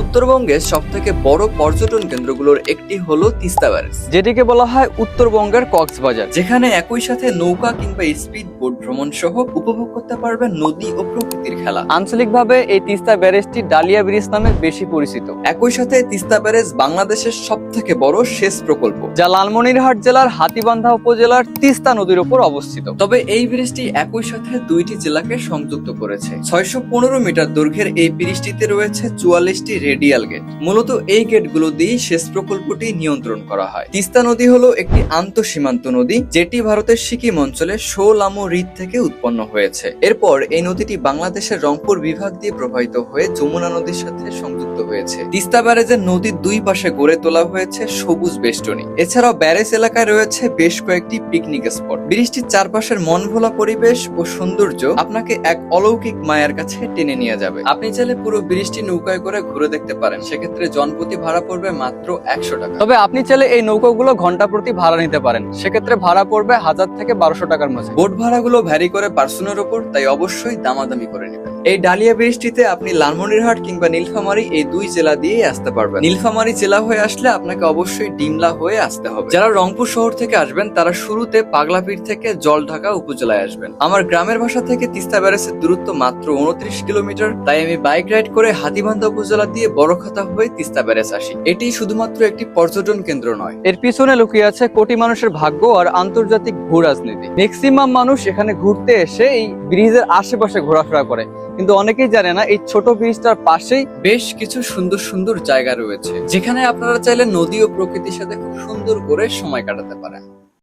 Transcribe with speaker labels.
Speaker 1: উত্তরবঙ্গের সবথেকে বড় পর্যটন কেন্দ্রগুলোর একটি হলো তিস্তা ব্যারেজ,
Speaker 2: যেটিকে বলা হয় উত্তরবঙ্গের কক্সবাজার।
Speaker 1: যেখানে একই সাথে নৌকা কিংবা স্পিড বোট ভ্রমণ সহ উপভোগ করতে পারবেন নদী ও প্রকৃতির খেলা।
Speaker 2: আঞ্চলিকভাবে এই তিস্তা ব্যারেজটি ডালিয়া ব্রিজ নামে বেশি পরিচিত,
Speaker 1: একই সাথে তিস্তা ব্যারেজ বাংলাদেশের সবথেকে বড় সেচ প্রকল্প,
Speaker 2: যা লালমনিরহাট জেলার হাতীবান্ধা উপজেলার তিস্তা নদীর উপর অবস্থিত।
Speaker 1: তবে এই ব্রিজটি একই সাথে দুইটি জেলাকে সংযুক্ত করেছে। 615 মিটার দৈর্ঘ্যের এই ব্রিজটিতে রয়েছে 44টি রেডিয়াল গেট। মূলত এই গেটগুলো দিয়ে সেচ প্রকল্পটি নিয়ন্ত্রণ করা হয়। তিস্তা নদী হলো একটি আন্তঃসীমান্ত নদী, যেটি ভারতের সিকিম অঞ্চলে শোলামো হ্রদ থেকে উৎপন্ন হয়েছে। এরপর এই নদীটি বাংলাদেশের রংপুর বিভাগ দিয়ে প্রবাহিত হয়ে যমুনা নদীর সাথে সংযুক্ত হয়েছে। তিস্তা ব্যারেজের নদীর দুই পাশে গড়ে তোলা হয়েছে সবুজ বেষ্টনী। এছাড়াও ব্যারেজ এলাকায় রয়েছে বেশ কয়েকটি পিকনিক স্পট। ব্রিজটির চারপাশের মনভোলা পরিবেশ ও সৌন্দর্য আপনাকে এক অলৌকিক মায়ার কাছে টেনে নিয়ে যাবে। আপনি চাইলে পুরো ব্রিজটি নৌকায় করে ঘুরে দেখতে পারেন, সেক্ষেত্রে জনপ্রতি ভাড়া পড়বে মাত্র 100 টাকা।
Speaker 2: তবে আপনি চাইলে এই নৌকাগুলো ঘন্টা প্রতি ভাড়া নিতে পারেন, সেক্ষেত্রে ভাড়া পড়বে 1000 থেকে 1200 টাকার মাঝে।
Speaker 1: বোট ভাড়াগুলো ভ্যারি করে পার্সনের উপর, তাই অবশ্যই দামাদামি করে নেবেন। এই ডালিয়া ব্রিজটিতে আপনি লালমনিরহাট কিংবা নীলফামারী এই দুই জেলা দিয়ে আসতে পারবেন। নীলফামারী জেলা হয়ে আসলে আপনাকে অবশ্যই ডিমলা হয়ে আসতে হবে। যারা রংপুর শহর থেকে আসবেন তারা শুরুতে পাগলাপীর থেকে জলঢাকা উপজেলায় আসবেন। আমার গ্রামের বাসা থেকে তিস্তা ব্যারেজের দূরত্ব মাত্র 29 কিলোমিটার, তাই আমি বাইক রাইড করে হাতীবান্ধা উপজেলা দিয়ে বড়খাতা হয়ে তিস্তা ব্যারেজ আসি। এটি শুধুমাত্র একটি পর্যটন কেন্দ্র নয়,
Speaker 2: এর পিছনে লুকিয়ে আছে কোটি মানুষের ভাগ্য আর আন্তর্জাতিক ভূ রাজনীতি। ম্যাক্সিমাম মানুষ এখানে ঘুরতে এসে এই ব্রিজের আশেপাশে ঘোরাফেরা করে, কিন্তু অনেকেই জানে না এই ছোট ব্রিজটার পাশেই
Speaker 1: বেশ কিছু সুন্দর সুন্দর জায়গা রয়েছে, যেখানে আপনারা চাইলে নদী ও প্রকৃতির সাথে খুব সুন্দর করে সময় কাটাতে পারেন।